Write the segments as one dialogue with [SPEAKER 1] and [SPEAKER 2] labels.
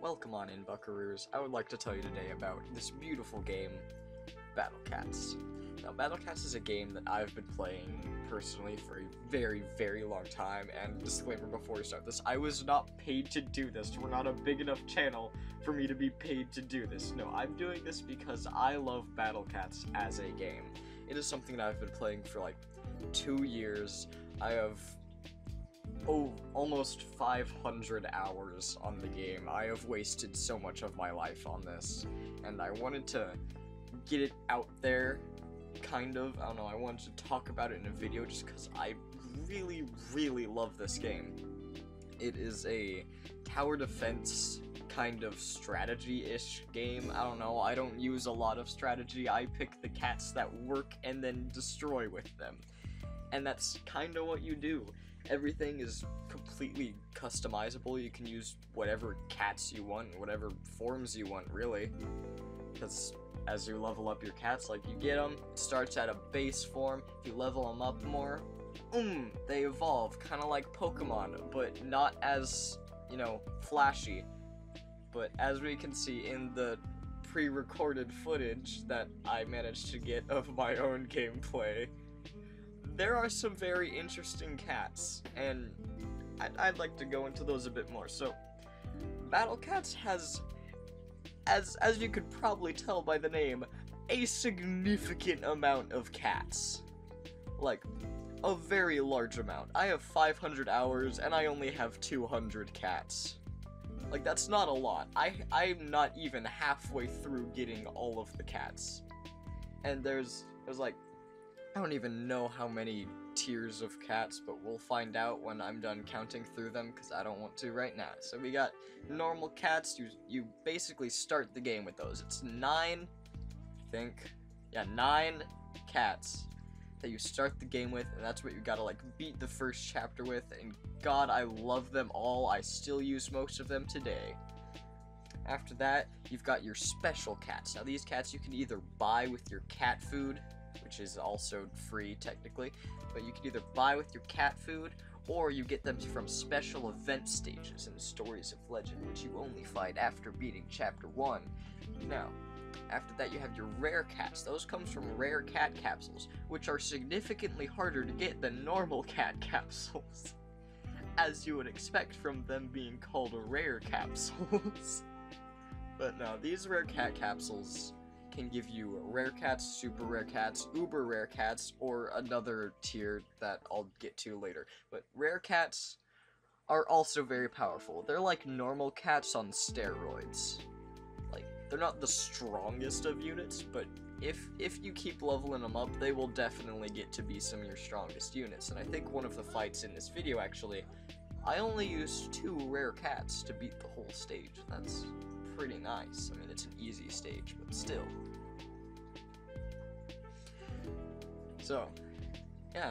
[SPEAKER 1] Welcome on in, Buckaroos. I would like to tell you today about this beautiful game, Battle Cats. Now, Battle Cats is a game that I've been playing personally for a very, very long time, and disclaimer before we start this, I was not paid to do this. We're not a big enough channel for me to be paid to do this. No, I'm doing this because I love Battle Cats as a game. It is something that I've been playing for like 2 years. I have almost 500 hours on the game. I have wasted so much of my life on this, and I wanted to get it out there, kind of. I don't know, I wanted to talk about it in a video just because I really, really love this game. It is a tower defense kind of strategy-ish game. I don't know, I don't use a lot of strategy. I pick the cats that work and then destroy with them. And that's kind of what you do. Everything is completely customizable. You can use whatever cats you want, whatever forms you want, really. Because as you level up your cats, like, you get them, it starts at a base form. If you level them up more, they evolve, kind of like Pokemon, but not as, you know, flashy. But as we can see in the pre-recorded footage that I managed to get of my own gameplay, there are some very interesting cats, and I'd like to go into those a bit more. So, Battle Cats has, as you could probably tell by the name, a significant amount of cats. Like, a very large amount. I have 500 hours, and I only have 200 cats. Like, that's not a lot. I'm not even halfway through getting all of the cats. And there's like, I don't even know how many tiers of cats, but we'll find out when I'm done counting through them, because I don't want to right now. So we got normal cats. You basically start the game with those. It's 9 cats that you start the game with, and that's what you gotta, like, beat the first chapter with, and God, I love them all. I still use most of them today. After that, you've got your special cats. Now, these cats you can either buy with your cat food, which is also free technically, but you can either buy with your cat food, or you get them from special event stages in Stories of Legend, which you only find after beating Chapter 1. Now, after that you have your rare cats. Those come from rare cat capsules, which are significantly harder to get than normal cat capsules, as you would expect from them being called rare capsules. But no, these rare cat capsules can give you rare cats, super rare cats, uber rare cats, or another tier that I'll get to later. But rare cats are also very powerful. They're like normal cats on steroids. Like, they're not the strongest of units, but if you keep leveling them up, they will definitely get to be some of your strongest units. And I think one of the fights in this video, actually, I only used 2 rare cats to beat the whole stage. That's pretty nice. I mean, it's an easy stage, but still. So, yeah,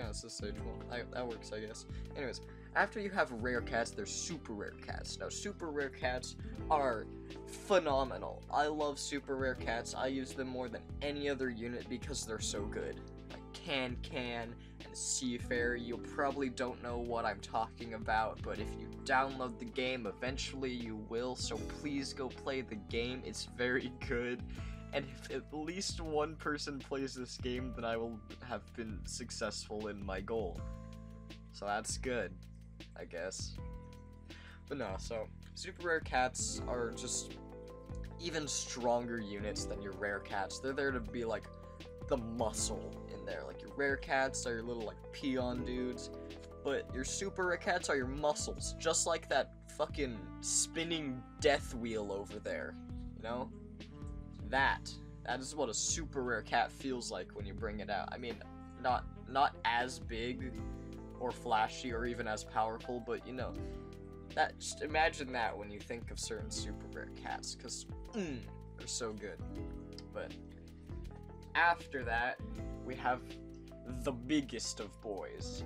[SPEAKER 1] it's a stage 1. That works, I guess. Anyways, after you have rare cats, there's super rare cats. Now, super rare cats are phenomenal. I love super rare cats. I use them more than any other unit because they're so good. Like Can and Seafarer, you probably don't know what I'm talking about, but if you download the game, eventually you will, so please go play the game. It's very good. And if at least one person plays this game, then I will have been successful in my goal. So that's good, I guess. But no, so super rare cats are just even stronger units than your rare cats. They're there to be like the muscle in there. Like, your rare cats are your little like peon dudes, but your super rare cats are your muscles, just like that fucking spinning death wheel over there, you know? That is what a super rare cat feels like when you bring it out. I mean, not as big or flashy or even as powerful, but you know, that, just imagine that when you think of certain super rare cats, because they're so good. But after that, we have the biggest of boys,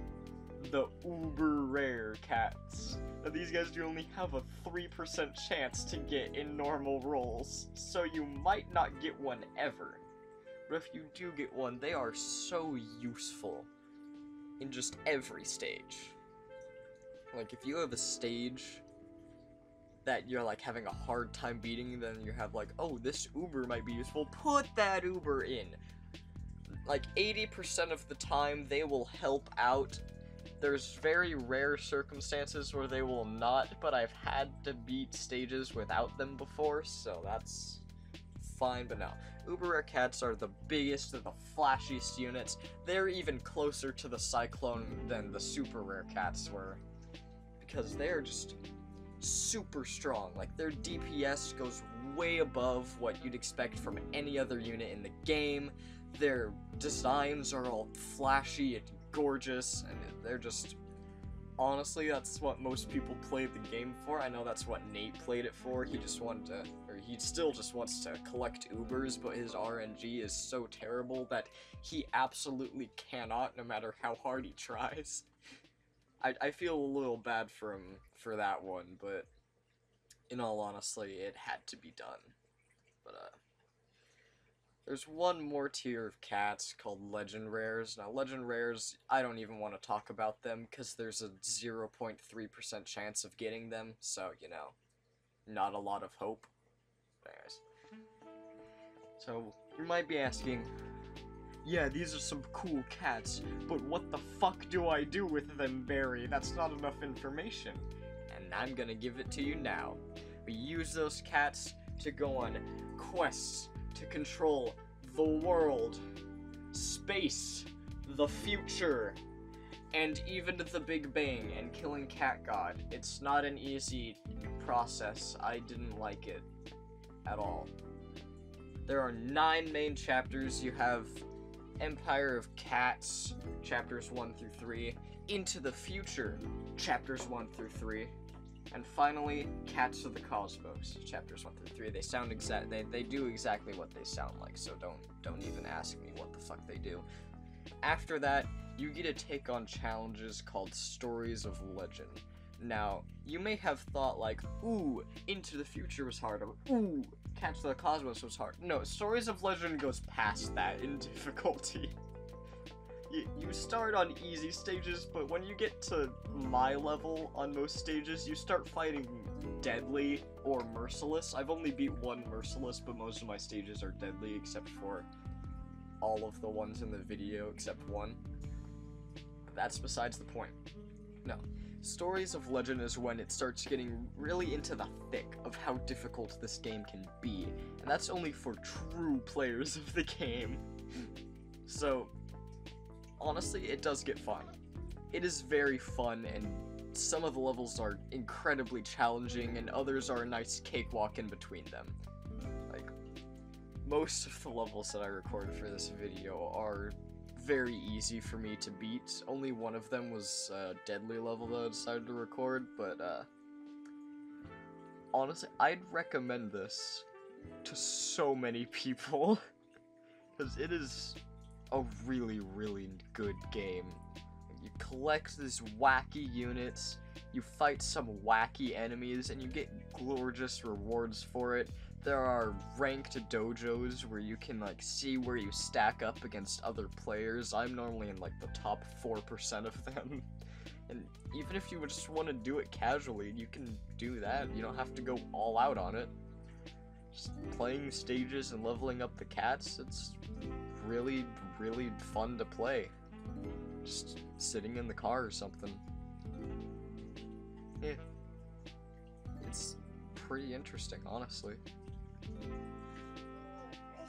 [SPEAKER 1] the uber rare cats. Now, these guys do only have a 3% chance to get in normal rolls, so you might not get one ever. But if you do get one, they are so useful in just every stage. Like, if you have a stage that you're like having a hard time beating, then you have like, oh, this Uber might be useful, put that Uber in. Like 80% of the time they will help out. There's very rare circumstances where they will not, but I've had to beat stages without them before, so that's fine. But no, Uber Rare Cats are the biggest and the flashiest units. They're even closer to the Cyclone than the Super Rare Cats were, because they're just super strong. Like, their DPS goes way above what you'd expect from any other unit in the game. Their designs are all flashy and gorgeous, and they're just, honestly, that's what most people play the game for. I know that's what Nate played it for. He just wanted to, or he still just wants to collect Ubers, but his RNG is so terrible that he absolutely cannot, no matter how hard he tries. I feel a little bad for him for that one, but in all honesty, it had to be done. But there's one more tier of cats called Legend Rares. Now, Legend Rares, I don't even want to talk about them, because there's a 0.3% chance of getting them, so, you know, not a lot of hope. Anyways. So, you might be asking, yeah, these are some cool cats, but what the fuck do I do with them, Barry? That's not enough information. And I'm gonna give it to you now. We use those cats to go on quests to control the world, space, the future, and even the Big Bang and killing Cat God. It's not an easy process. I didn't like it at all. There are 9 main chapters. You have Empire of Cats, chapters 1 through 3, Into the Future, chapters 1 through 3, and finally, Cats of the Cosmos, chapters 1 through 3. They sound they do exactly what they sound like, so don't even ask me what the fuck they do. After that, you get to take on challenges called Stories of Legend. Now, you may have thought like, ooh, Into the Future was hard, or ooh, Cats of the Cosmos was hard. No, Stories of Legend goes past that in difficulty. You start on easy stages, but when you get to my level on most stages, you start fighting deadly or merciless. I've only beat one merciless, but most of my stages are deadly, except for all of the ones in the video, except one. That's besides the point. No. Stories of Legend is when it starts getting really into the thick of how difficult this game can be, and that's only for true players of the game. So, honestly, it does get fun. It is very fun, and some of the levels are incredibly challenging, and others are a nice cakewalk in between them. Like, most of the levels that I recorded for this video are very easy for me to beat. Only one of them was a deadly level that I decided to record, but honestly, I'd recommend this to so many people, because it is a really, really good game. You collect these wacky units, you fight some wacky enemies, and you get gorgeous rewards for it. There are ranked dojos where you can like see where you stack up against other players. I'm normally in like the top 4% of them. And even if you just want to do it casually, you can do that. You don't have to go all out on it. Just playing stages and leveling up the cats, it's really, really fun to play. Just sitting in the car or something. Yeah. It's pretty interesting, honestly.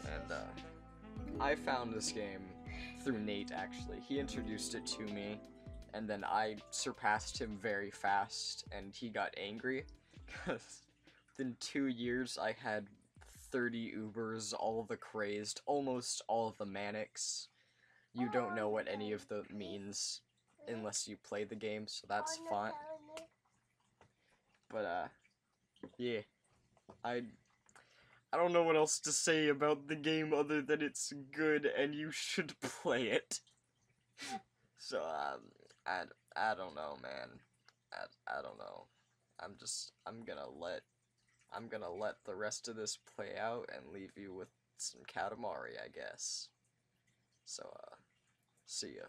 [SPEAKER 1] And, I found this game through Nate, actually. He introduced it to me, and then I surpassed him very fast, and he got angry, because within 2 years I had 30 Ubers, all of the crazed, almost all of the manics. You don't know what any of that means unless you play the game, so that's fine. But, yeah. I don't know what else to say about the game other than it's good and you should play it. So, I don't know, man. I don't know. I'm gonna let the rest of this play out and leave you with some Katamari, I guess. So, see ya.